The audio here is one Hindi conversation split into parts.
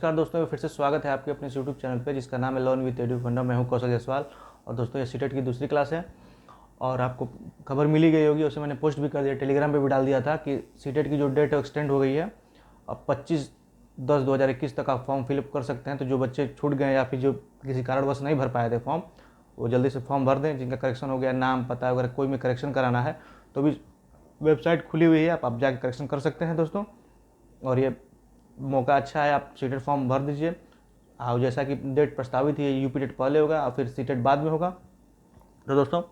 नमस्कार दोस्तों, फिर से स्वागत है आपके अपने यूट्यूब चैनल पे जिसका नाम है लर्न विद एडू फंडा। मैं हूं कौशल जायसवाल और दोस्तों ये सीटेट की दूसरी क्लास है और आपको खबर मिली गई होगी, उसे मैंने पोस्ट भी कर दिया, टेलीग्राम पे भी डाल दिया था कि सीटेट की जो डेट है एक्सटेंड हो गई है। अब 25/10/2021 तक आप फॉर्म फिलअप कर सकते हैं। तो जो बच्चे छूट गए या फिर जो किसी कारणवश नहीं भर पाए थे फॉर्म, वो जल्दी से फॉर्म भर दें। जिनका करेक्शन हो गया, नाम पता वगैरह कोई भी करेक्शन कराना है तो भी वेबसाइट खुली हुई है, आप जाकर करेक्शन कर सकते हैं दोस्तों। और ये मौका अच्छा है, आप सीटेट फॉर्म भर दीजिए। और जैसा कि डेट प्रस्तावित है, यूपी डेट पहले होगा और फिर सीटेट बाद में होगा। तो दोस्तों,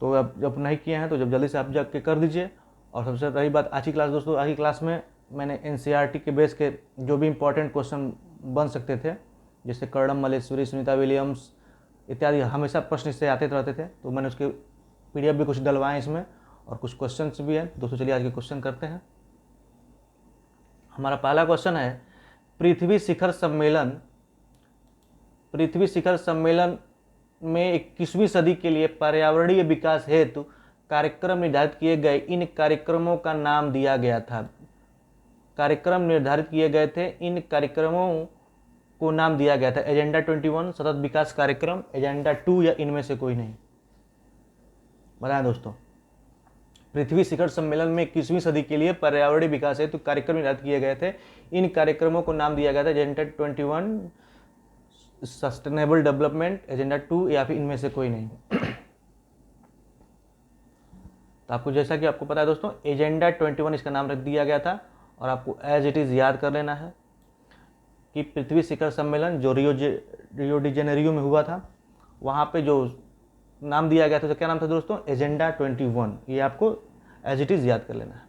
तो अब जब नहीं किए हैं तो जब जल्दी से आप जाके कर दीजिए। और सबसे रही बात आज की क्लास, दोस्तों आज की क्लास में मैंने एनसीईआरटी के बेस के जो भी इंपॉर्टेंट क्वेश्चन बन सकते थे, जैसे कर्णम मल्लेश्वरी, सुनीता विलियम्स इत्यादि, हमेशा प्रश्न इससे आते रहते थे, तो मैंने उसके पीडीएफ भी कुछ डलवाए इसमें और कुछ क्वेश्चन भी हैं। दोस्तों चलिए आज के क्वेश्चन करते हैं। हमारा पहला क्वेश्चन है, पृथ्वी शिखर सम्मेलन में 21वीं सदी के लिए पर्यावरणीय विकास हेतु कार्यक्रम निर्धारित किए गए, इन कार्यक्रमों का नाम दिया गया था। कार्यक्रम निर्धारित किए गए थे, इन कार्यक्रमों को नाम दिया गया था एजेंडा 21, सतत विकास कार्यक्रम, एजेंडा 2 या इनमें से कोई नहीं। बताएं दोस्तों, पृथ्वी शिखर सम्मेलन में 21वीं सदी के लिए पर्यावरणीय विकास हेतु कार्यक्रम निर्धारित किए गए थे, इन कार्यक्रमों को नाम दिया गया था एजेंडा 21, सस्टेनेबल डेवलपमेंट, एजेंडा 2 या फिर इनमें से कोई नहीं। तो आपको जैसा कि आपको पता है दोस्तों, एजेंडा 21 इसका नाम रख दिया गया था और आपको एज इट इज़ याद कर लेना है कि पृथ्वी शिखर सम्मेलन जो रियो डी जेनेरियो में हुआ था, वहाँ पे जो नाम दिया गया था, तो क्या नाम था दोस्तों, एजेंडा 21। ये आपको एज इट इज़ याद कर लेना है।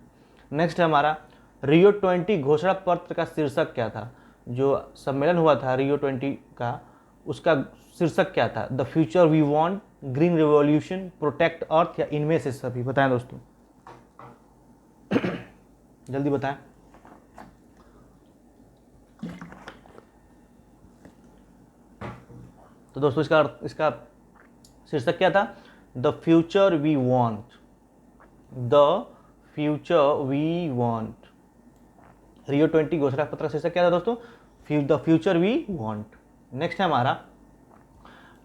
नेक्स्ट है हमारा, रियो 20 घोषणा पत्र का शीर्षक क्या था। जो सम्मेलन हुआ था रियो 20 का, उसका शीर्षक क्या था। The future we want, green revolution, protect earth या इनमें से सभी। बताएं दोस्तों, जल्दी बताएं। तो दोस्तों इसका शीर्षक क्या था, the future we want, the future we want. Rio 20 घोषणा पत्र का शीर्षक क्या था दोस्तों, the future we want. Next है हमारा,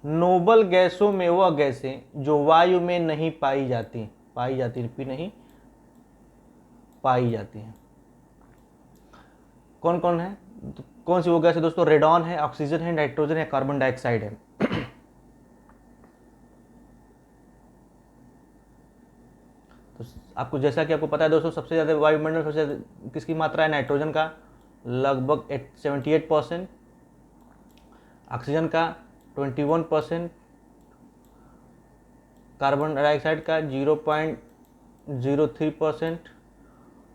नोबल गैसों में वह गैसें जो वायु में नहीं पाई जाती हैं, कौन कौन है, कौन सी वो गैस है दोस्तों, रेडॉन है, ऑक्सीजन है, नाइट्रोजन है, कार्बन डाइऑक्साइड है। तो आपको जैसा कि आपको पता है दोस्तों, सबसे ज़्यादा वायुमंडल सबसे ज़्यादा किसकी मात्रा है, नाइट्रोजन का लगभग 78%, ऑक्सीजन का 21%, कार्बन डाइऑक्साइड का 0.03%।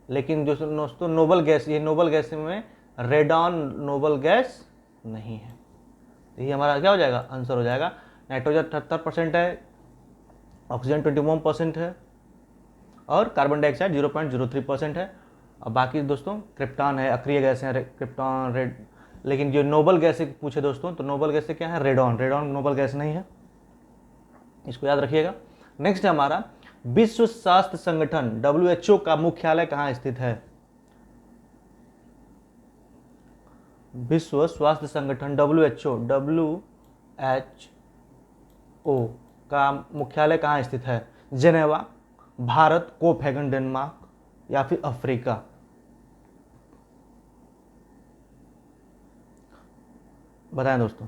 लेकिन जो दोस्तों नोबल गैस, ये नोबल गैस में रेडॉन नोबल गैस नहीं है। तो ये हमारा क्या हो जाएगा, आंसर हो जाएगा। नाइट्रोजन 78% है, ऑक्सीजन 21% है और कार्बन डाइऑक्साइड 0.03% है। और बाकी दोस्तों क्रिप्टॉन है, अक्रिय गैस है, क्रिप्टॉन, रेड। लेकिन जो नोबल गैस पूछे दोस्तों, तो नोबल गैस क्या है, रेडॉन नोबल गैस नहीं है, इसको याद रखिएगा। नेक्स्ट है हमारा, विश्व स्वास्थ्य संगठन WHO का मुख्यालय कहाँ स्थित है। विश्व स्वास्थ्य संगठन WHO का मुख्यालय कहाँ स्थित है, जेनेवा, भारत, कोपेनहेगन डेनमार्क या फिर अफ्रीका। बताएं दोस्तों।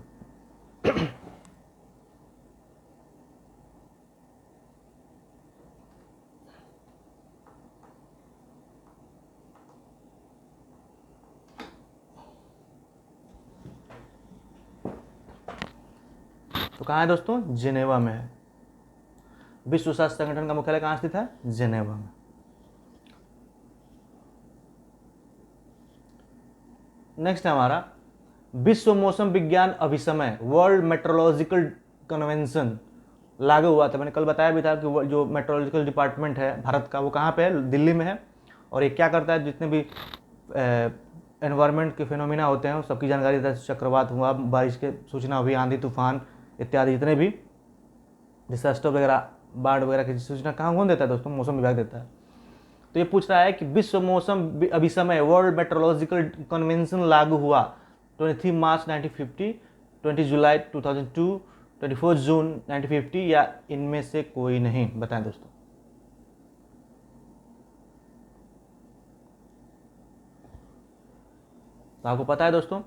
तो कहाँ है दोस्तों, जेनेवा में है। विश्व स्वास्थ्य संगठन का मुख्यालय कहाँ स्थित है, जेनेवा में। नेक्स्ट है हमारा, विश्व मौसम विज्ञान अभिसमय, वर्ल्ड मेट्रोलॉजिकल कन्वेंशन लागू हुआ था। मैंने कल बताया भी था कि जो मेट्रोलॉजिकल डिपार्टमेंट है भारत का, वो कहाँ पे है, दिल्ली में है। और ये क्या करता है, जितने भी एनवायरनमेंट के फिनोमिना होते हैं सबकी जानकारी देता है। चक्रवात हुआ, बारिश के सूचना हुई, आंधी तूफान इत्यादि जितने भी डिसास्टर वगैरह, बाढ़ वगैरह की सूचना कौन देता है दोस्तों, मौसम विभाग देता है। तो ये पूछ रहा है कि विश्व मौसम अभिसमय, वर्ल्ड मेट्रोलॉजिकल कन्वेंशन लागू हुआ 23 मार्च 1950, 20 जुलाई 2002, 24 जून 1950 या इनमें से कोई नहीं? बताएं दोस्तों। तो आपको पता है दोस्तों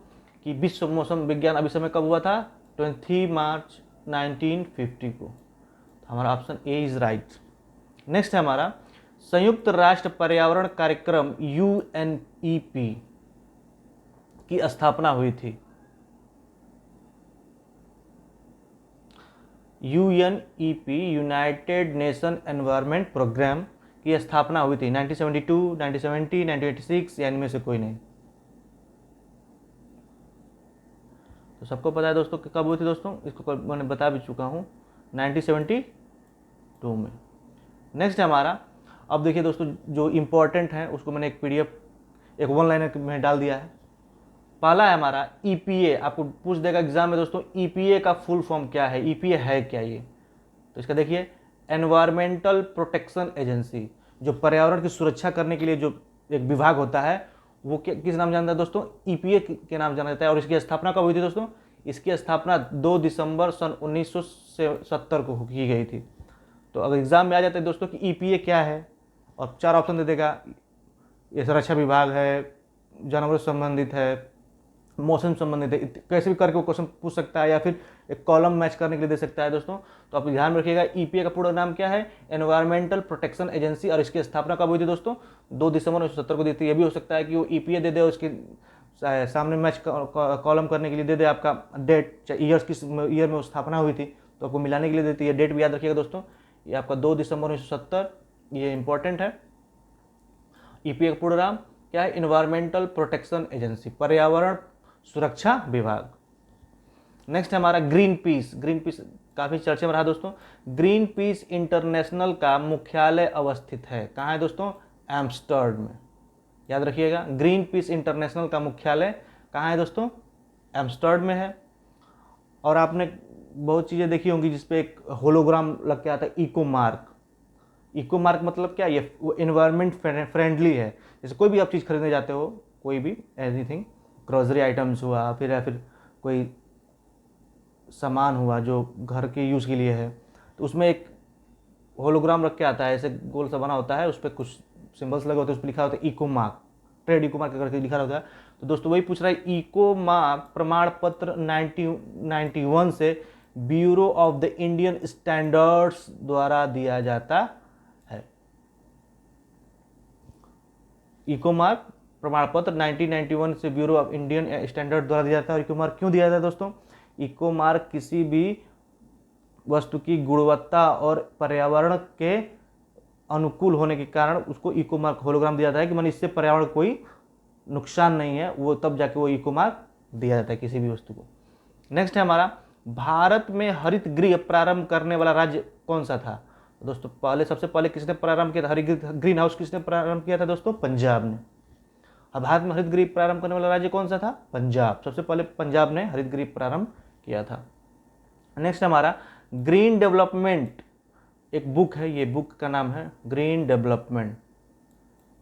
कि विश्व मौसम विज्ञान अभिसमय कब हुआ था? 23 मार्च 1950 को। तो हमारा option A is right. Next है हमारा संयुक्त राष्ट्र पर्यावरण कार्यक्रम UNEP की स्थापना हुई थी। UNEP United Nation Environment Programme की स्थापना हुई थी 1972, 1970, 1986 या इनमें से कोई नहीं? तो सबको पता है दोस्तों कि कब हुई थी दोस्तों, इसको मैंने बता भी चुका हूँ, 1972 में। नेक्स्ट है हमारा, अब देखिए दोस्तों जो इम्पोर्टेंट है उसको मैंने एक PDF एक वन लाइनर में डाल दिया है। पहला है हमारा EPA, आपको पूछ देगा एग्जाम में दोस्तों EPA का फुल फॉर्म क्या है, EPA है क्या ये? तो इसका देखिए एनवायरमेंटल प्रोटेक्शन एजेंसी, जो पर्यावरण की सुरक्षा करने के लिए जो एक विभाग होता है वो किस नाम जानता है दोस्तों? EPA के नाम जाना जाता है। और इसकी स्थापना कब हुई थी दोस्तों? इसकी स्थापना 2 दिसंबर सन 1970 को की गई थी। तो अगर एग्जाम में आ जाता है दोस्तों कि EPA क्या है, और 4 ऑप्शन दे देगा, ये रक्षा विभाग है, जानवरों से संबंधित है, मौसम संबंधित है, कैसे भी करके वो क्वेश्चन पूछ सकता है या फिर एक कॉलम मैच करने के लिए दे सकता है दोस्तों। तो आप ध्यान में रखिएगा EPA का पूरा नाम क्या है? Environmental protection agency. और इसकी स्थापना कब हुई थी दोस्तों? 2 दिसंबर 1970 को दी थी। ये भी हो सकता है कि वो EPA दे दे और उसके सामने मैच कॉलम करने के लिए दे दे आपका डेट, ईयर्स किस ईयर में स्थापना हुई थी, तो आपको मिलाने के लिए देती है। डेट भी याद रखिएगा दोस्तों, ये आपका 2 दिसंबर 1970, ये इंपॉर्टेंट है। EPA का पूरा नाम क्या है? एनवायरमेंटल प्रोटेक्शन एजेंसी, पर्यावरण सुरक्षा विभाग। नेक्स्ट है हमारा ग्रीन पीस। ग्रीन पीस काफी चर्चे में रहा दोस्तों। ग्रीन पीस इंटरनेशनल का मुख्यालय अवस्थित है कहाँ है दोस्तों? एम्स्टर्डम में। याद रखिएगा ग्रीन पीस इंटरनेशनल का मुख्यालय कहाँ है दोस्तों? एम्स्टर्डम में है। और आपने बहुत चीज़ें देखी होंगी जिसपे एक होलोग्राम लग के आता है, इको मार्क। इको मार्क मतलब क्या? ये एनवायरनमेंट फ्रेंडली है। जैसे कोई भी आप चीज़ खरीदने जाते हो, कोई भी एनीथिंग, ग्रोसरी आइटम्स हुआ, फिर या फिर कोई सामान हुआ जो घर के यूज़ के लिए है, तो उसमें एक होलोग्राम रख के आता है, ऐसे गोल सा बना होता है, उस पर कुछ सिंबल्स लगे होते हैं, उस पर लिखा होता है eco mark, trade eco mark करके लिखा होता है। तो दोस्तों वही पूछ रहा है, इको मार्क प्रमाण पत्र 1991 से bureau of the Indian standards द्वारा दिया जाता है। इको मार्क प्रमाण पत्र 1991 से ब्यूरो ऑफ इंडियन स्टैंडर्ड द्वारा दिया जाता है। और इको मार्क क्यों दिया जाता है दोस्तों? इको मार्क किसी भी वस्तु की गुणवत्ता और पर्यावरण के अनुकूल होने के कारण उसको इको मार्क होलोग्राम दिया जाता है कि माने इससे पर्यावरण कोई नुकसान नहीं है, वो तब जाके वो इको मार्क दिया जाता है किसी भी वस्तु को। नेक्स्ट है हमारा, भारत में हरित गृह प्रारंभ करने वाला राज्य कौन सा था? दोस्तों सबसे पहले किसने प्रारंभ किया था? हरित ग्रीन हाउस किसने प्रारंभ किया था दोस्तों? पंजाब ने। अब भारत में हरित गृह प्रारंभ करने वाला राज्य कौन सा था? पंजाब। सबसे पहले पंजाब ने हरित गृह प्रारंभ किया था। नेक्स्ट हमारा ग्रीन डेवलपमेंट, एक बुक है, ये बुक का नाम है ग्रीन डेवलपमेंट,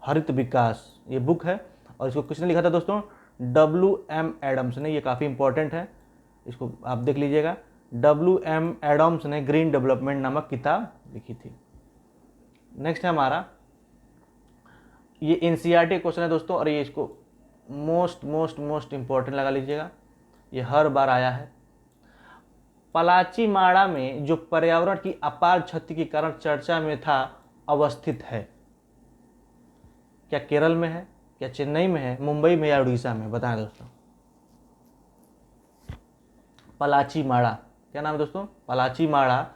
हरित विकास, ये बुक है। और इसको किसने लिखा था दोस्तों? WM एडम्स ने। ये काफ़ी इंपॉर्टेंट है, इसको आप देख लीजिएगा। WM एडम्स ने ग्रीन डेवलपमेंट नामक किताब लिखी थी। नेक्स्ट है हमारा, ये NCERT क्वेश्चन है दोस्तों, और ये इसको मोस्ट इंपॉर्टेंट लगा लीजिएगा, ये हर बार आया है। पलाचीमाड़ा में जो पर्यावरण की अपार क्षति के कारण चर्चा में था अवस्थित है, क्या केरल में है, क्या चेन्नई में है, मुंबई में या उड़ीसा में? बताएं दोस्तों। पलाचीमाड़ा, क्या नाम है दोस्तों? पलाचीमाड़ा,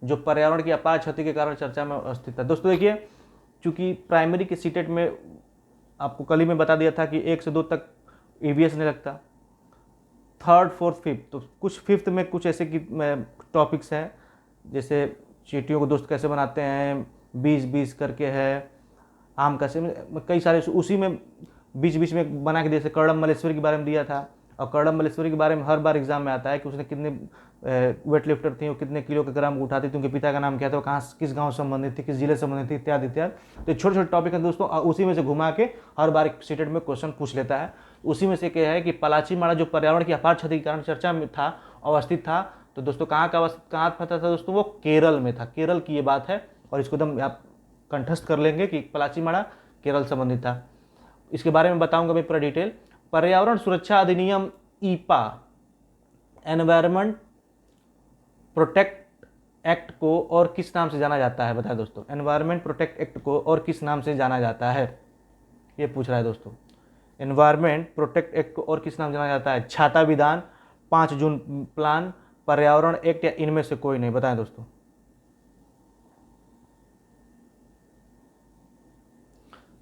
जो पर्यावरण की अपार क्षति के कारण चर्चा में अवस्थित है। दोस्तों देखिए, चूंकि प्राइमरी के सीटेट में आपको कल ही में बता दिया था कि 1 से 2 तक EVS नहीं लगता, 3rd, 4th, 5th, तो कुछ 5th में कुछ ऐसे की टॉपिक्स हैं, जैसे चींटियों को दोस्त कैसे बनाते हैं, 20-20 करके है, आम कैसे, कई सारे उसी में बीच बीच में बना के, जैसे कर्णम मल्लेश्वरी के बारे में दिया था, और कर्णम मल्लेश्वरी के बारे में हर बार एग्जाम में आता है कि उसने कितने वेट लिफ्टर थी, वो कितने किलो के ग्राम उठाती थी, उनके पिता का नाम क्या था, वो कहाँ किस गांव से संबंधित थी, किस जिले से संबंधित थी, इत्यादि इत्यादि। तो छोटे छोटे टॉपिक हैं दोस्तों, उसी में से घुमा के हर बार सीटेट में क्वेश्चन पूछ लेता है। उसी में से क्या है कि पलाचीमाड़ा जो पर्यावरण की अपार क्षति के कारण चर्चा में था, अवस्थित था, तो दोस्तों कहाँ पता था दोस्तों, वो केरल में था। केरल की ये बात है और इसको एकदम आप कंठस्थ कर लेंगे कि पलाचीमाड़ा केरल संबंधित था। इसके बारे में बताऊंगा मैं पूरा डिटेल। पर्यावरण सुरक्षा अधिनियम ईपा, एनवायरमेंट प्रोटेक्ट एक्ट को और किस नाम से जाना जाता है, बताएं दोस्तों। एनवायरमेंट प्रोटेक्ट एक्ट को और किस नाम से जाना जाता है, ये पूछ रहा है दोस्तों। एनवायरमेंट प्रोटेक्ट एक्ट को और किस नाम से जाना जाता है? छाता विधान, 5 जून प्लान, पर्यावरण एक्ट, या इनमें से कोई नहीं, बताएं दोस्तों।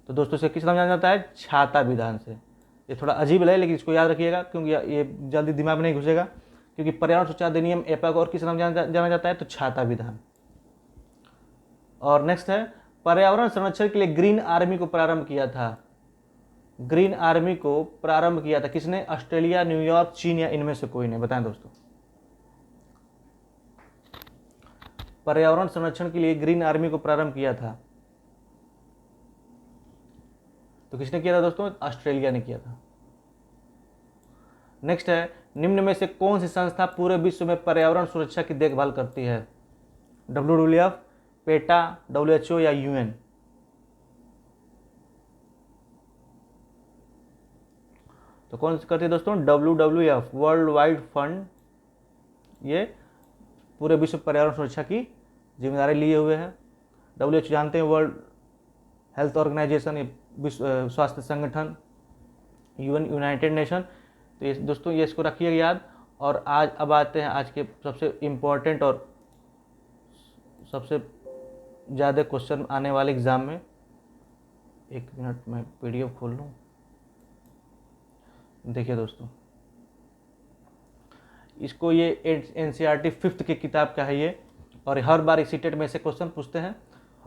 तो दोस्तों इसे किस नाम जाना जाता है? छाता विधान से। ये थोड़ा अजीब लगे लेकिन इसको याद रखिएगा क्योंकि ये जल्दी दिमाग में नहीं घुसेगा, क्योंकि पर्यावरण सुरक्षा अधिनियम एपा को और किस नाम जाना जाता है? तो छाता विधान। और नेक्स्ट है, पर्यावरण संरक्षण के लिए ग्रीन आर्मी को प्रारंभ किया था। ग्रीन आर्मी को प्रारंभ किया था किसने? ऑस्ट्रेलिया, न्यूयॉर्क, चीन, या इनमें से कोई नहीं, बताएं दोस्तों। पर्यावरण संरक्षण के लिए ग्रीन आर्मी को प्रारंभ किया था, तो किसने किया था दोस्तों? ऑस्ट्रेलिया ने किया था। नेक्स्ट है, निम्न में से कौन सी संस्था पूरे विश्व में पर्यावरण सुरक्षा की देखभाल करती है? WWF, पेटा, WHO, या UN? तो कौन सी करती है दोस्तों? WWF, वर्ल्ड वाइड फंड, ये पूरे विश्व पर्यावरण सुरक्षा की जिम्मेदारी लिए हुए है। WHO जानते हैं, वर्ल्ड हेल्थ ऑर्गेनाइजेशन, ये विश्व स्वास्थ्य संगठन, UN, यूनाइटेड नेशन। तो ये दोस्तों ये इसको रखिए याद। और आज अब आते हैं आज के सबसे इम्पोर्टेंट और सबसे ज़्यादा क्वेश्चन आने वाले एग्ज़ाम में। एक मिनट मैं PDF खोल लूँ। देखिए दोस्तों, इसको ये NCERT 5th की किताब का है ये, और हर बार इसी टेट में से क्वेश्चन पूछते हैं।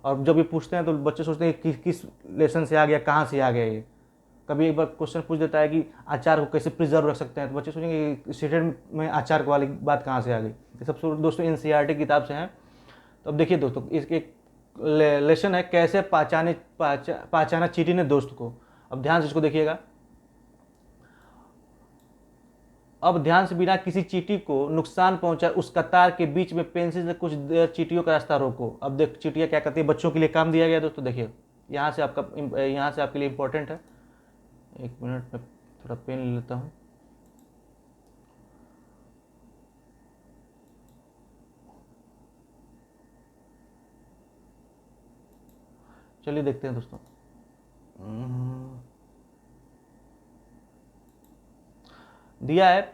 और जब भी पूछते हैं तो बच्चे सोचते हैं कि किस लेसन से आ गया, कहाँ से आ गया ये। कभी एक बार क्वेश्चन पूछ देता है कि अचार को कैसे प्रिजर्व रख सकते हैं, तो बच्चे सोचेंगे कि स्टेट में अचार वाली बात कहाँ से आ गई। ये सब दोस्तों NCERT किताब से हैं। तो अब देखिए दोस्तों, इसके लेसन है कैसे पहचाना चींटी ने दोस्त को। अब ध्यान से इसको देखिएगा। अब ध्यान से, बिना किसी चींटी को नुकसान पहुंचाए उस कतार के बीच में पेंसिल से कुछ देर चींटियों का रास्ता रोको। अब देख चींटियां क्या करती है, बच्चों के लिए काम दिया गया दोस्तों। देखिए यहाँ से आपके लिए इंपॉर्टेंट है। एक मिनट में थोड़ा पेन ले लेता हूँ। चलिए देखते हैं दोस्तों। दिया है,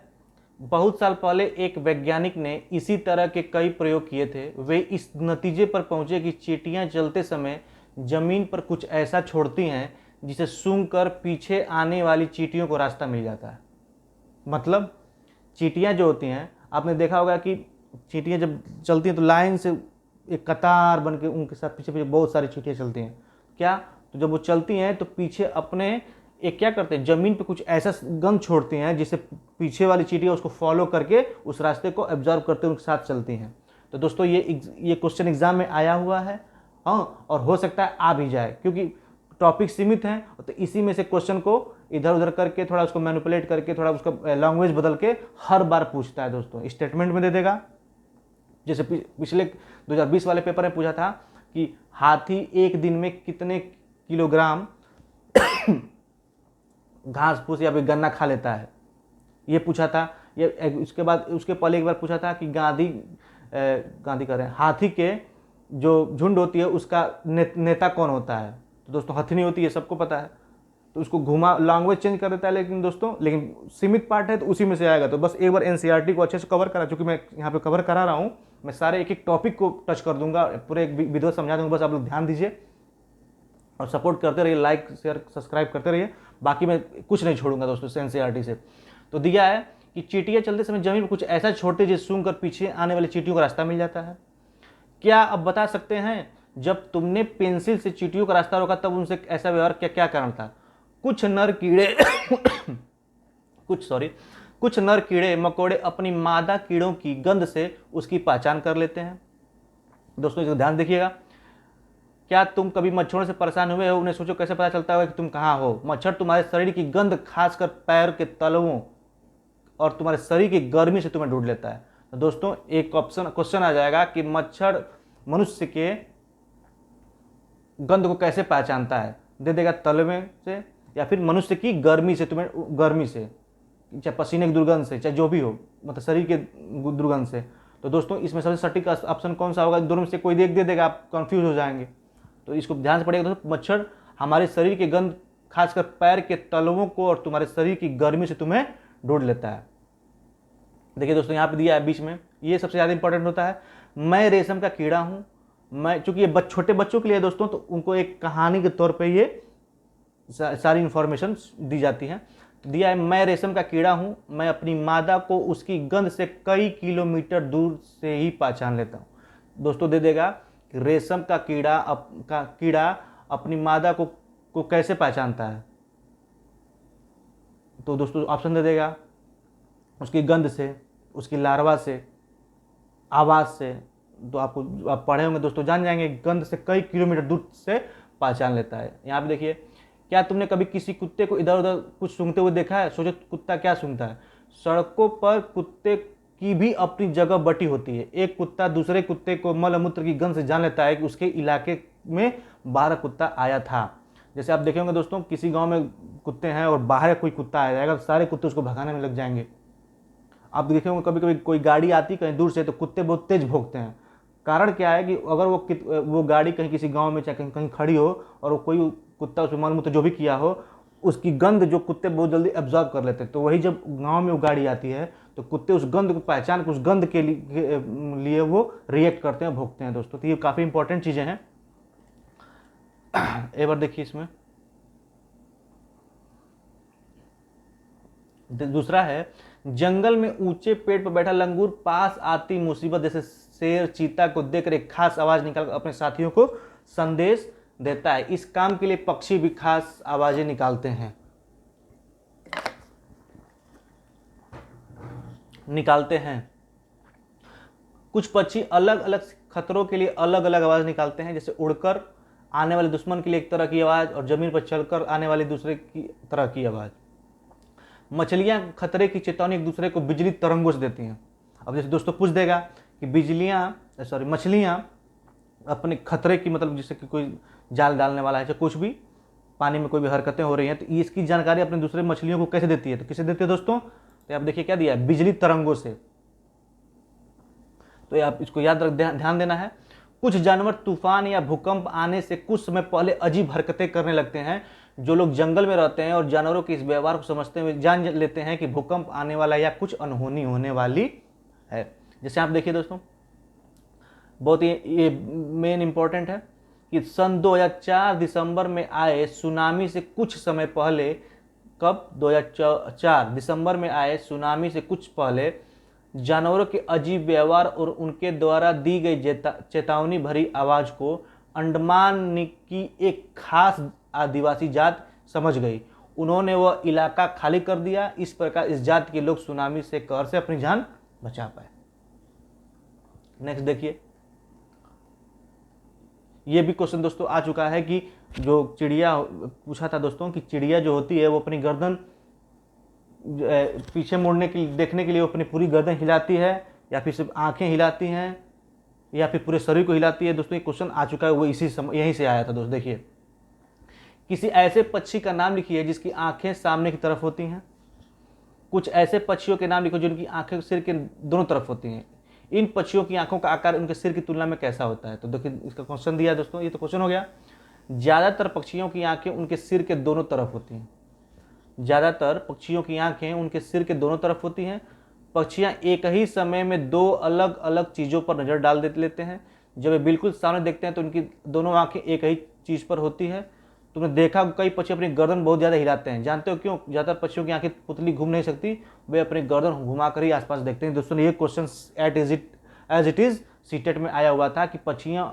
बहुत साल पहले एक वैज्ञानिक ने इसी तरह के कई प्रयोग किए थे। वे इस नतीजे पर पहुंचे कि चींटियां चलते समय जमीन पर कुछ ऐसा छोड़ती हैं जिसे सूंघकर पीछे आने वाली चींटियों को रास्ता मिल जाता है। मतलब चींटियां जो होती हैं, आपने देखा होगा कि चींटियां जब चलती हैं तो लाइन से एक कतार बन के उनके साथ पीछे पीछे बहुत सारी चींटियां चलती हैं। क्या? तो जब वो चलती हैं तो पीछे अपने एक क्या करते हैं, जमीन पे कुछ ऐसा गंध छोड़ती हैं जिससे पीछे वाली चींटियां उसको फॉलो करके उस रास्ते को एब्जॉर्व करते हुए उनके साथ चलती हैं। तो दोस्तों ये क्वेश्चन एग्जाम में आया हुआ है, हाँ, और हो सकता है आ भी जाए क्योंकि टॉपिक सीमित हैं। तो इसी में से क्वेश्चन को इधर उधर करके थोड़ा उसको मैनिपुलेट करके थोड़ा उसका लैंग्वेज बदल के हर बार पूछता है दोस्तों। स्टेटमेंट में दे देगा, जैसे पिछले 2020 वाले पेपर में पूछा था कि हाथी एक दिन में कितने किलोग्राम घास फूस या फिर गन्ना खा लेता है, ये पूछा था। ये उसके बाद उसके पहले एक बार पूछा था कि गांधी कह रहे हैं, हाथी के जो झुंड होती है उसका नेता कौन होता है? तो दोस्तों हथिनी होती है, सबको पता है। तो उसको घुमा लैंग्वेज चेंज कर देता है, लेकिन सीमित पार्ट है तो उसी में से आएगा। तो बस एक बार NCERT को अच्छे से कवर करा, चूंकि मैं यहाँ पे कवर करा रहा हूँ, मैं सारे एक एक टॉपिक को टच कर दूंगा, पूरे एक वीडियो समझा दूंगा। बस आप लोग ध्यान दीजिए और सपोर्ट करते रहिए, लाइक शेयर सब्सक्राइब करते रहिए। बाकी मैं कुछ नहीं छोड़ूंगा दोस्तों NCERT से। तो दिया है कि चींटियां चलते समय जमीन पर कुछ ऐसा छोड़ते जिसे सूंघ कर पीछे आने वाली चींटियों का रास्ता मिल जाता है। क्या अब बता सकते हैं, जब तुमने पेंसिल से चींटियों का रास्ता रोका तब उनसे ऐसा व्यवहार क्या कारण था? कुछ नर कीड़े कुछ नर कीड़े मकोड़े अपनी मादा कीड़ों की गंध से उसकी पहचान कर लेते हैं। दोस्तों इसको ध्यान देखिएगा। क्या तुम कभी मच्छरों से परेशान हुए हो? उन्हें सोचो कैसे पता चलता है कि तुम कहाँ हो। मच्छर तुम्हारे शरीर की गंध, खासकर पैर के तलवों और तुम्हारे शरीर की गर्मी से तुम्हें ढूंढ लेता है। तो दोस्तों एक क्वेश्चन आ जाएगा कि मच्छर मनुष्य के गंध को कैसे पहचानता है? दे देगा तलवे से या फिर मनुष्य की गर्मी से, तुम्हें गर्मी से, चाहे पसीने की दुर्गंध से, चाहे जो भी हो, मतलब शरीर के दुर्गंध से। तो दोस्तों इसमें सबसे सटीक ऑप्शन कौन सा होगा? दोनों में से कोई दे देगा, आप कंफ्यूज हो जाएंगे। तो इसको ध्यान से पड़ेगा दोस्तों। मच्छर हमारे शरीर के गंध, खासकर पैर के तलवों को और तुम्हारे शरीर की गर्मी से तुम्हें ढूंढ लेता है। देखिए दोस्तों यहाँ पे दिया है बीच में, ये सबसे ज़्यादा इंपॉर्टेंट होता है। मैं रेशम का कीड़ा हूँ। मैं, चूंकि ये छोटे बच्चों के लिए दोस्तों, तो उनको एक कहानी के तौर पे ये सारी इंफॉर्मेशन दी जाती है। दिया है, मैं रेशम का कीड़ा हूँ, मैं अपनी मादा को उसकी गंध से कई किलोमीटर दूर से ही पहचान लेता हूँ। दोस्तों दे देगा कि रेशम का कीड़ा अपनी मादा को कैसे पहचानता है? तो दोस्तों ऑप्शन दे देगा, उसकी गंध से, उसकी लार्वा से, आवाज़ से। तो आप पढ़े होंगे दोस्तों, जान जाएंगे गंध से कई किलोमीटर दूर से पहचान लेता है। यहाँ पे देखिए, क्या तुमने कभी किसी कुत्ते को इधर उधर कुछ सूंघते हुए देखा है? सोचो कुत्ता क्या सूंघता है। सड़कों पर कुत्ते की भी अपनी जगह बटी होती है। एक कुत्ता दूसरे कुत्ते को मल मूत्र की गंध से जान लेता है कि उसके इलाके में बाहर कुत्ता आया था। जैसे आप देखे होंगे दोस्तों, किसी गांव में कुत्ते हैं और बाहर कोई कुत्ता आ जाएगा, सारे कुत्ते उसको भगाने में लग जाएंगे। आप देखे होंगे कभी कभी कोई गाड़ी आती कहीं दूर से, तो कुत्ते बहुत तेज भौंकते हैं। कारण क्या है कि अगर वो गाड़ी कहीं किसी गांव में चाहे कहीं खड़ी हो और कोई कुत्ता उसमें मल मूत्र जो भी किया हो, उसकी गंध जो कुत्ते बहुत जल्दी एब्जॉर्ब कर लेते हैं। तो वही जब गांव में वो गाड़ी आती है तो कुत्ते उस गंध को पहचान कर उस गंध के लिए वो रिएक्ट करते हैं, भौंकते हैं दोस्तों। तो ये काफ़ी इंपॉर्टेंट चीज़ें हैं। एक बार देखिए इसमें दूसरा है, जंगल में ऊंचे पेड़ पर बैठा लंगूर पास आती मुसीबत जैसे शेर चीता को देखकर एक खास आवाज निकालकर अपने साथियों को संदेश देता है। इस काम के लिए पक्षी भी खास आवाजें निकालते हैं। कुछ पक्षी अलग अलग खतरों के लिए अलग अलग आवाज निकालते हैं, जैसे उड़कर आने वाले दुश्मन के लिए एक तरह की आवाज और जमीन पर चलकर आने वाली दूसरे की तरह की आवाज। मछलियां खतरे की चेतावनी एक दूसरे को बिजली तरंगों से देती हैं। अब जैसे दोस्तों पूछ देगा कि मछलियां अपने खतरे की, मतलब जैसे कि कोई जाल डालने वाला है, चाहे कुछ भी पानी में कोई भी हरकतें हो रही हैं, तो इसकी जानकारी अपने दूसरे मछलियों को कैसे देती है? तो किसे देती है दोस्तों? तो आप देखिए क्या दिया है, बिजली तरंगों से। तो आप इसको याद रख, ध्यान देना है। कुछ जानवर तूफान या भूकंप आने से कुछ समय पहले अजीब हरकतें करने लगते हैं। जो लोग जंगल में रहते हैं और जानवरों के इस व्यवहार को समझते हुए जान लेते हैं कि भूकंप आने वाला या कुछ अनहोनी होने वाली है। जैसे आप देखिए दोस्तों, बहुत ये मेन इंपॉर्टेंट है कि सन 2004 दिसंबर में आए सुनामी से कुछ समय पहले, कब? 2004 दिसंबर में आए सुनामी से कुछ पहले जानवरों के अजीब व्यवहार और उनके द्वारा दी गई चेतावनी भरी आवाज को अंडमान की एक खास आदिवासी जात समझ गई। उन्होंने वह इलाका खाली कर दिया। इस प्रकार इस जात के लोग सुनामी से कहर से अपनी जान बचा पाए। नेक्स्ट देखिए, ये भी क्वेश्चन दोस्तों आ चुका है कि जो चिड़िया पूछा था दोस्तों, कि चिड़िया जो होती है वो अपनी गर्दन पीछे मुड़ने के लिए, देखने के लिए वो अपनी पूरी गर्दन हिलाती है या फिर सिर्फ आंखें हिलाती हैं या फिर पूरे शरीर को हिलाती है? दोस्तों ये क्वेश्चन आ चुका है, वो यहीं से आया था दोस्तों। देखिए, किसी ऐसे पक्षी का नाम लिखिए जिसकी आंखें सामने की तरफ होती हैं। कुछ ऐसे पक्षियों के नाम लिखो जिनकी आंखें सिर के दोनों तरफ होती हैं। इन पक्षियों की आंखों का आकार उनके सिर की तुलना में कैसा होता है? तो देखिए इसका क्वेश्चन दिया दोस्तों, ये तो क्वेश्चन हो गया। ज़्यादातर पक्षियों की आंखें उनके सिर के दोनों तरफ होती हैं। ज़्यादातर पक्षियों की आंखें उनके सिर के दोनों तरफ होती हैं। पक्षियाँ एक ही समय में दो अलग अलग चीज़ों पर नज़र डाल लेते हैं। जब वे बिल्कुल सामने देखते हैं तो उनकी दोनों आंखें एक ही चीज़ पर होती है। तुमने देखा कई पक्षी अपनी गर्दन बहुत ज़्यादा हिलाते हैं। जानते हो क्यों? ज़्यादातर पक्षियों की आंखें पुतली घूम नहीं सकती, वे अपनी गर्दन घुमाकर ही आसपास देखते हैं। दोस्तों ये question as it is CTET में आया हुआ था कि पक्षियाँ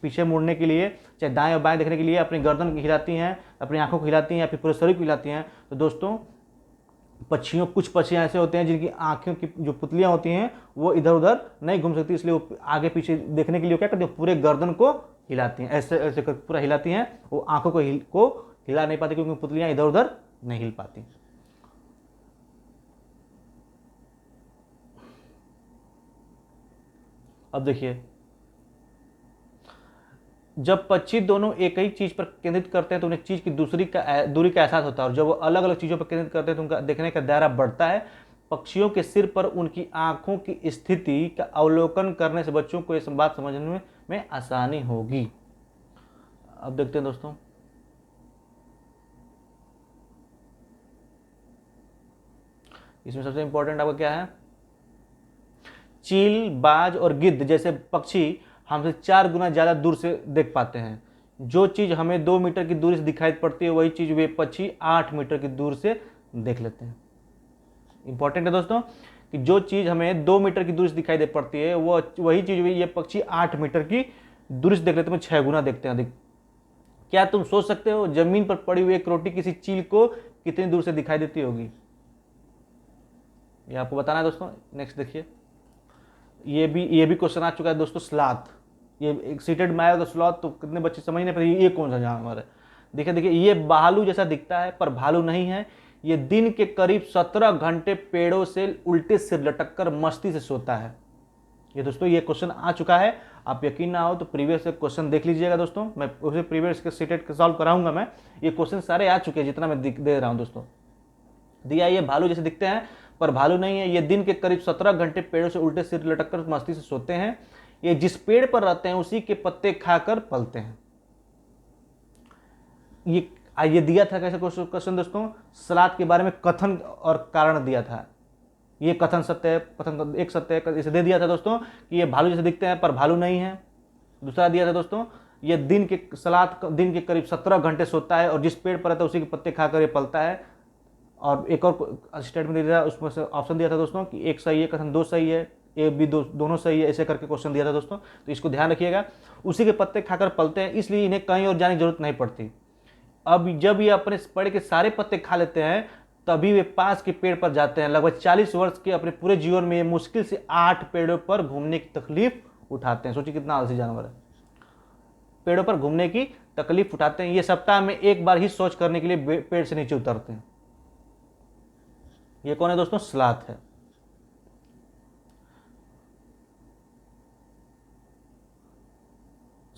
पीछे मुड़ने के लिए, चाहे दाएं और बाएं देखने के लिए अपनी गर्दन हिलाती हैं, अपनी आंखों को हिलाती हैं या फिर पूरे शरीर को हिलाती हैं। तो दोस्तों पक्षियों, कुछ पक्षियाँ ऐसे होते हैं जिनकी आँखों की जो पुतलियाँ होती हैं वो इधर उधर नहीं घूम सकती, इसलिए वो आगे पीछे देखने के लिए क्या करती हैं, पूरे गर्दन को हिलाती हैं, ऐसे ऐसे कर पूरा हिलाती हैं, वो आँखों को हिला नहीं पाती क्योंकि पुतलियाँ इधर उधर नहीं हिल पाती। अब देखिए, जब पक्षी दोनों एक ही चीज पर केंद्रित करते हैं तो उन्हें चीज की दूरी का एहसास होता है, और जब वो अलग अलग चीजों पर केंद्रित करते हैं तो उनका देखने का दायरा बढ़ता है। पक्षियों के सिर पर उनकी आंखों की स्थिति का अवलोकन करने से बच्चों को यह बात समझने में आसानी होगी। अब देखते हैं दोस्तों, इसमें सबसे इंपॉर्टेंट आपका क्या है, चील, बाज और गिद्ध जैसे पक्षी हमसे 4 गुना ज़्यादा दूर से देख पाते हैं। जो चीज़ हमें 2 मीटर की दूरी से दिखाई पड़ती है वही चीज़ वे पक्षी 8 मीटर की दूर से देख लेते हैं। इंपॉर्टेंट है दोस्तों कि जो चीज़ हमें 2 मीटर की दूरी से दिखाई दे पड़ती है वो वही चीज़ ये पक्षी 8 मीटर की दूरी से देख लेते हैं, 6 गुना देखते हैं अधिक। क्या तुम सोच सकते हो जमीन पर पड़ी हुई एक रोटी किसी चील को कितनी दूर से दिखाई देती होगी? ये आपको बताना है दोस्तों। नेक्स्ट देखिए, ये भी क्वेश्चन आ चुका है दोस्तों, स्लॉथ। ये एक सीटेड में आया तो स्लॉथ तो कितने बच्चे समझ नहीं पाते ये कौन सा जानवर है। देखिए ये भालू जैसा दिखता है पर भालू नहीं है। ये दिन के करीब 17 घंटे पेड़ों से उल्टे सिर लटक कर मस्ती से सोता है। ये दोस्तों ये क्वेश्चन आ चुका है, आप यकीन ना हो तो प्रीवियस क्वेश्चन देख लीजिएगा दोस्तों, मैं उसे प्रीवियस के सीटेड सॉल्व कराऊंगा। मैं ये क्वेश्चन सारे आ चुके हैं जितना मैं दे रहा हूं दोस्तों। दिया ये भालू जैसे दिखते हैं पर भालू नहीं है। ये दिन के करीब 17 घंटे पेड़ों से उल्टे सिर लटककर मस्ती से सोते हैं। ये जिस पेड़ पर रहते हैं उसी के पत्ते खाकर पलते हैं। ये दिया था कैसे क्वेश्चन दोस्तों, सलाद के बारे में कथन और कारण दिया था। ये कथन सत्य है, कथन एक सत्य है, इसे दे दिया था दोस्तों कि ये भालू जैसे दिखते हैं पर भालू नहीं है। दूसरा दिया था दोस्तों, ये दिन के करीब 17 घंटे सोता है और जिस पेड़ पर रहता है उसी के पत्ते खाकर ये पलता है। और एक और स्टेटमेंट दिया था, उसमें से ऑप्शन दिया था दोस्तों कि एक सही है कथन, 2 सही है, ए बी दोनों सही है, ऐसे करके क्वेश्चन दिया था दोस्तों। तो इसको ध्यान रखिएगा, उसी के पत्ते खाकर पलते हैं इसलिए इन्हें कहीं और जाने की जरूरत नहीं पड़ती। अब जब ये अपने पेड़ के सारे पत्ते खा लेते हैं तभी वे पास के पेड़ पर जाते हैं। लगभग 40 वर्ष के अपने पूरे जीवन में ये मुश्किल से 8 पेड़ों पर घूमने की तकलीफ उठाते हैं। सोचिए कितना आलसी जानवर है, पेड़ों पर घूमने की तकलीफ उठाते हैं। ये सप्ताह में एक बार ही शौच करने के लिए पेड़ से नीचे उतरते हैं। ये कौन है दोस्तों, स्लॉथ है।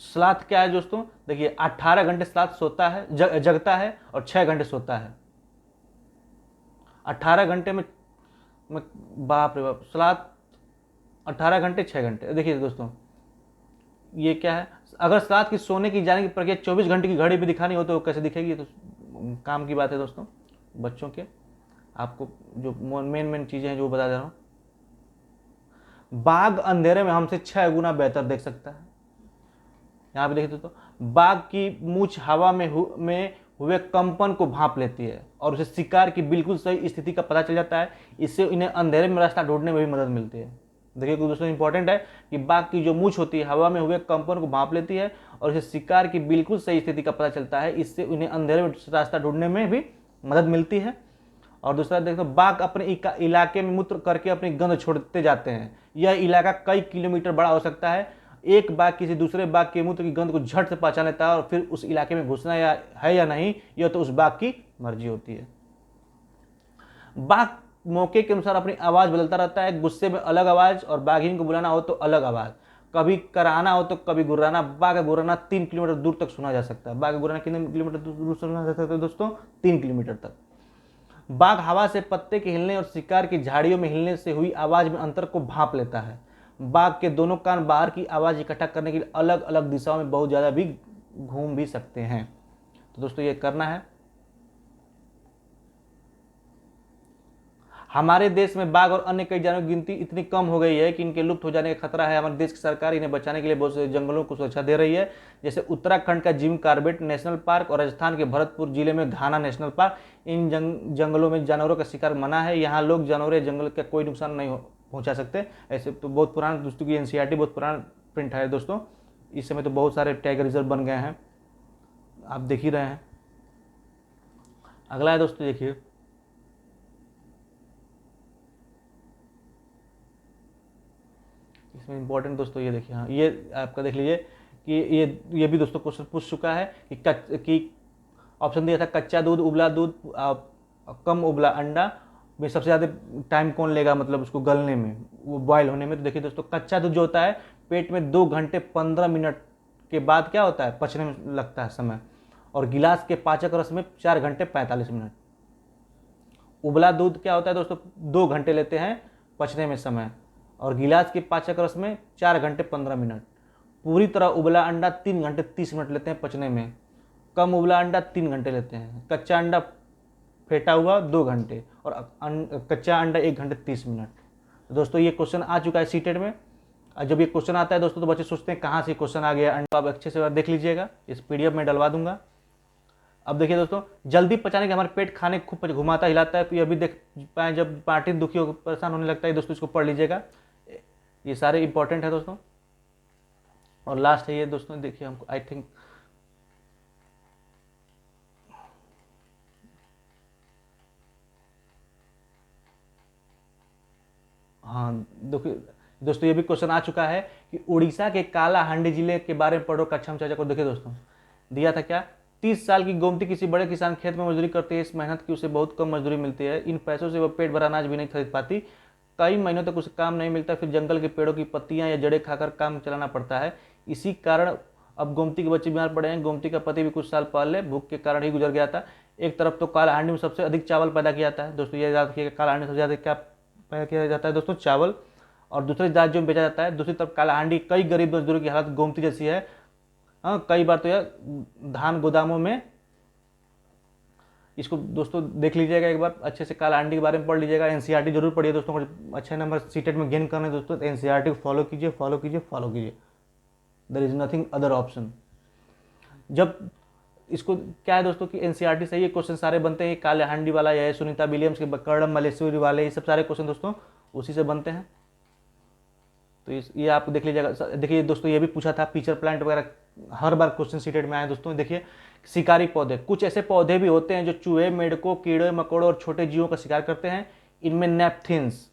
स्लॉथ क्या है दोस्तों, देखिए 18 घंटे स्लॉथ सोता है, जगता है और 6 घंटे सोता है। 18 घंटे में बाप रे बाप, स्लॉथ 18 घंटे 6 घंटे। देखिए दोस्तों ये क्या है, अगर स्लॉथ की सोने की जाने की प्रक्रिया 24 घंटे की घड़ी भी दिखानी हो तो कैसे दिखेगी? तो काम की बात है दोस्तों बच्चों के, आपको जो मेन चीजें हैं जो बता दे रहा हूं। बाघ अंधेरे में हमसे 6 गुना बेहतर देख सकता है। यहां पे देखिए तो बाघ की मूंछ हवा में हुए कंपन को भांप लेती है और उसे शिकार की बिल्कुल सही स्थिति का पता चल जाता है। इससे इन्हें अंधेरे में रास्ता ढूंढने में भी मदद मिलती है। देखिए दोस्तों इंपॉर्टेंट है कि बाघ की जो मूंछ होती है हवा में हुए कंपन को भांप लेती है और उसे शिकार की बिल्कुल सही स्थिति का पता चलता है। इससे उन्हें अंधेरे में रास्ता ढूंढने में भी मदद मिलती है। और दूसरा देखो, बाघ अपने इलाके में मूत्र करके अपनी गंध छोड़ते जाते हैं। यह इलाका कई किलोमीटर बड़ा हो सकता है। एक बाघ किसी दूसरे बाघ के मूत्र की गंध को झट से पहचान लेता है और फिर उस इलाके में घुसना या नहीं यह तो उस बाघ की मर्जी होती है। बाघ मौके के अनुसार अपनी आवाज बदलता रहता है। गुस्से में अलग आवाज और बाघिन को बुलाना हो तो अलग आवाज, कभी कराना हो तो कभी गुर्राना। बाघ का गुर्राना 3 किलोमीटर दूर तक सुना जा सकता है। बाघ का गुर्राना कितने किलोमीटर दूर सुना जा सकता है दोस्तों? 3 किलोमीटर तक। बाघ हवा से पत्ते के हिलने और शिकार की झाड़ियों में हिलने से हुई आवाज में अंतर को भांप लेता है। बाघ के दोनों कान बाहर की आवाज इकट्ठा करने के लिए अलग अलग दिशाओं में बहुत ज्यादा भी घूम भी सकते हैं। तो दोस्तों ये करना है। हमारे देश में बाघ और अन्य कई जानवरों की गिनती इतनी कम हो गई है कि इनके लुप्त हो जाने का खतरा है। हमारे देश की सरकार इन्हें बचाने के लिए बहुत से जंगलों को सुरक्षा दे रही है, जैसे उत्तराखंड का जिम कॉर्बेट नेशनल पार्क और राजस्थान के भरतपुर जिले में घाना नेशनल पार्क। इन जंगलों में जानवरों का शिकार मना है। यहाँ लोग जानवरों जंगल का कोई नुकसान नहीं पहुंचा सकते। ऐसे तो बहुत पुराना दोस्तों की एनसीईआरटी बहुत पुराना प्रिंट है दोस्तों। इस समय तो बहुत सारे टाइगर रिजर्व बन गए हैं, आप देख ही रहे हैं। अगला है दोस्तों देखिए, इसमें इंपॉर्टेंट दोस्तों ये देखिए, हाँ ये आपका देख लीजिए कि ये भी दोस्तों क्वेश्चन पूछ चुका है कि ऑप्शन दिया था कच्चा दूध, उबला दूध, कम उबला अंडा में सबसे ज़्यादा टाइम कौन लेगा, मतलब उसको गलने में, वो बॉयल होने में। तो देखिए दोस्तों, कच्चा दूध जो होता है पेट में 2 घंटे 15 मिनट के बाद क्या होता है, पचने में लगता है समय, और गिलास के पाचक रस में 4 घंटे 45 मिनट। उबला दूध क्या होता है दोस्तों, 2 घंटे लेते हैं पचने में समय, और गिलास के पाचक रस में 4 घंटे 15 मिनट। पूरी तरह उबला अंडा 3 घंटे 30 मिनट लेते हैं पचने में, कम उबला अंडा 3 घंटे लेते हैं, कच्चा अंडा फेंटा हुआ 2 घंटे, और कच्चा अंडा 1 घंटे 30 मिनट। तो दोस्तों ये क्वेश्चन आ चुका है सीटेट में। जब ये क्वेश्चन आता है दोस्तों तो बच्चे सोचते हैं कहाँ से क्वेश्चन आ गया, अंडा। आप अच्छे से देख लीजिएगा, इस PDF में डलवा दूंगा। अब देखिए दोस्तों, जल्दी पचाने के हमारे पेट खाने खूब घुमाता हिलाता है, तो ये भी देख पाए जब पार्टी दुखी हो परेशान होने लगता है दोस्तों, इसको पढ़ लीजिएगा, ये सारे इंपॉर्टेंट है दोस्तों। और लास्ट है ये दोस्तों, देखिए हमको आई थिंक हाँ देखिए दोस्तों, ये भी क्वेश्चन आ चुका है कि उड़ीसा के कालाहांडी जिले के बारे में पढ़ो कक्षा में चर्चा को। देखिए दोस्तों, दिया था क्या, 30 साल की गोमती किसी बड़े किसान खेत में मजदूरी करती है, इस मेहनत की उसे बहुत कम मजदूरी मिलती है, इन पैसों से वह पेट भर अनाज भी नहीं खरीद पाती, कई महीनों तक उसे काम नहीं मिलता, फिर जंगल के पेड़ों की पत्तियां या जड़ें खाकर काम चलाना पड़ता है। इसी कारण अब गोमती के बच्चे बीमार पड़े हैं। गोमती का पति भी कुछ साल पहले भूख के कारण ही गुजर गया था। एक तरफ तो कालाहांडी में सबसे अधिक चावल पैदा किया जाता है दोस्तों, ये याद रखिएगा, कालाहांडी में सबसे ज़्यादा क्या पैदा किया जाता है दोस्तों, चावल, और दूसरे राज्यों में बेचा जाता है। दूसरी तरफ कालाहांडी कई गरीब मजदूरों की हालत गोमती जैसी है। हाँ, कई बार तो यह धान गोदामों में, इसको दोस्तों देख लीजिएगा एक बार अच्छे से, कालाहांडी के बारे में पढ़ लीजिएगा। NCERT जरूर पढ़िए दोस्तों, अच्छे नंबर सीटेट में गेन करने दोस्तों, NCERT को फॉलो कीजिए, फॉलो कीजिए, फॉलो कीजिए, there is nothing other option. जब इसको क्या है दोस्तों कि NCERT से ये क्वेश्चन सारे बनते हैं, कालाहांडी वाला या सुनीता विलियम्स के कर्णम मल्लेश्वरी वाले, ये सब सारे क्वेश्चन दोस्तों उसी से बनते हैं। तो ये आप देख लीजिएगा। देखिए दोस्तों, ये भी पूछा था पीचर प्लांट वगैरह, हर बार क्वेश्चन सीटेट में आए दोस्तों। देखिए, शिकारी पौधे, कुछ ऐसे पौधे भी होते हैं जो चूहे, मेढकों, कीड़े मकोड़ों और छोटे जीवों का शिकार करते हैं। इनमें नेपथिन्स,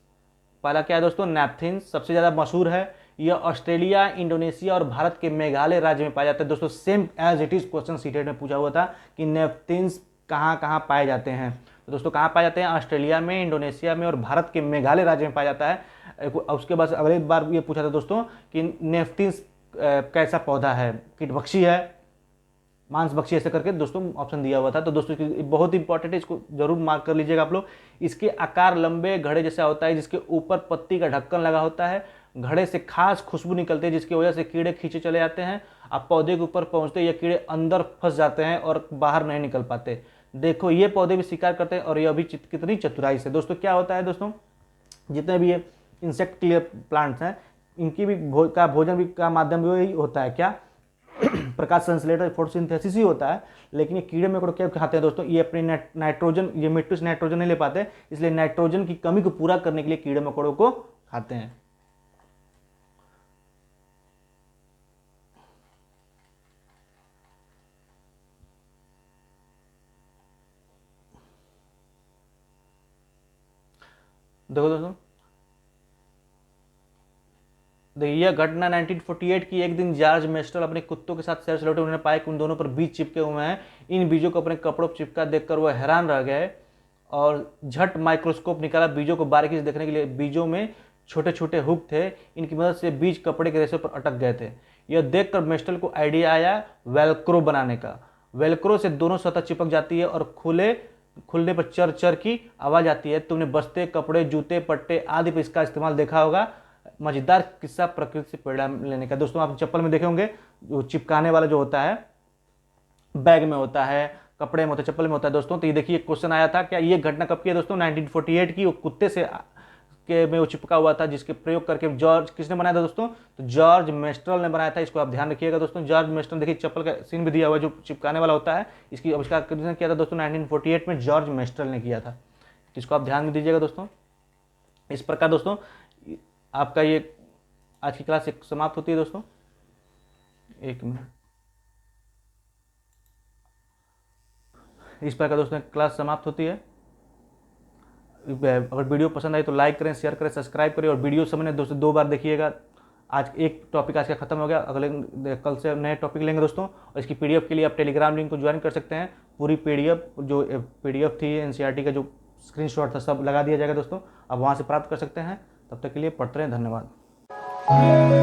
पहला क्या है दोस्तों, नेपथिन्स सबसे ज़्यादा मशहूर है। यह ऑस्ट्रेलिया, इंडोनेशिया और भारत के मेघालय राज्य में पाया जाता है दोस्तों। Same as it is question CTET में पूछा हुआ था कि नेपथिन्स कहाँ कहाँ पाए जाते हैं। तो दोस्तों कहाँ पाए जाते हैं, ऑस्ट्रेलिया में, इंडोनेशिया में और भारत के मेघालय राज्य में पाया जाता है। उसके बाद अगले बार ये पूछा था दोस्तों कि नेपथिन्स कैसा पौधा है, कीटभक्षी है, मांसभक्षी, ऐसे करके दोस्तों ऑप्शन दिया हुआ था। तो दोस्तों बहुत इंपॉर्टेंट है, इसको जरूर मार्क कर लीजिएगा आप लोग। इसके आकार लंबे घड़े जैसा होता है, जिसके ऊपर पत्ती का ढक्कन लगा होता है। घड़े से खास खुशबू निकलती है, जिसकी वजह से कीड़े खींचे चले जाते हैं। अब पौधे के ऊपर पहुंचते ये कीड़े अंदर फंस जाते हैं और बाहर नहीं निकल पाते। देखो, ये पौधे भी शिकार करते हैं, और यह भी कितनी चतुराई से। दोस्तों क्या होता है दोस्तों, जितने भी ये इंसेक्ट क्लियर प्लांट्स हैं, इनकी भी भोजन भी का माध्यम भी होता है क्या, प्रकाश संश्लेषण, फोटोसिंथेसिस ही होता है। लेकिन ये कीड़े मकोड़े क्या खाते हैं दोस्तों, ये अपनी नाइट्रोजन, ये मिट्टी से नाइट्रोजन नहीं ले पाते, इसलिए नाइट्रोजन की कमी को पूरा करने के लिए कीड़े मकोड़ों को खाते हैं। देखो दोस्तों, देखिए यह घटना 1948 की। एक दिन जॉर्ज मेस्टल अपने कुत्तों के साथ सैर से लौटे, उन्होंने पाया कि उन दोनों पर बीज चिपके हुए हैं। इन बीजों को अपने कपड़ों पर चिपका देखकर वह हैरान रह गए और झट माइक्रोस्कोप निकाला बीजों को बारीकी से देखने के लिए। बीजों में छोटे छोटे हुक थे, इनकी मदद से बीज कपड़े के रेशे पर अटक गए थे। यह देखकर मेस्टल को आइडिया आया वेलक्रो बनाने का। वेलक्रो से दोनों सतह चिपक जाती है और खुलने पर चर चर की आवाज आती है। तुमने बस्ते, कपड़े, जूते, पट्टे आदि पर इसका इस्तेमाल देखा होगा। मजेदार किस्सा प्रकृति से प्रेरणा लेने का। दोस्तों आप चप्पल में देखे होंगे, जो चिपकाने वाला जो होता है, बैग में होता है, कपड़े में होता है, चप्पल में होता है दोस्तों। तो ये देखिए क्वेश्चन आया था, क्या ये घटना कब की है दोस्तों, 1948 की। वो कुत्ते से के में वो चिपका हुआ था, जिसके प्रयोग करके जॉर्ज किसने बनाया था दोस्तों, तो जॉर्ज मेस्ट्रल ने बनाया था। इसको आप ध्यान रखिएगा दोस्तों। जॉर्ज मेस्ट्रल, देखिए चप्पल का सीन भी दिया हुआ है जो चिपकाने वाला होता है। इसकी आविष्कार किसने किया था दोस्तों, 1948 में जॉर्ज मेस्ट्रल ने किया था। इसको आप ध्यान में दीजिएगा दोस्तों। इस प्रकार दोस्तों आपका ये आज की क्लास समाप्त होती है दोस्तों। एक मिनट, इस प्रकार दोस्तों क्लास समाप्त होती है। अगर वीडियो पसंद आई तो लाइक करें, शेयर करें, सब्सक्राइब करें, और वीडियो समझने दोस्तों 2 बार देखिएगा। आज एक टॉपिक आज का खत्म हो गया, अगले कल से नए टॉपिक लेंगे दोस्तों। और इसकी पीडीएफ के लिए आप टेलीग्राम लिंक को ज्वाइन कर सकते हैं। पूरी पीडीएफ जो पीडीएफ थी एनसीईआरटी का जो स्क्रीनशॉट था सब लगा दिया जाएगा दोस्तों, आप वहाँ से प्राप्त कर सकते हैं। तब तक के लिए पढ़ते रहें, धन्यवाद।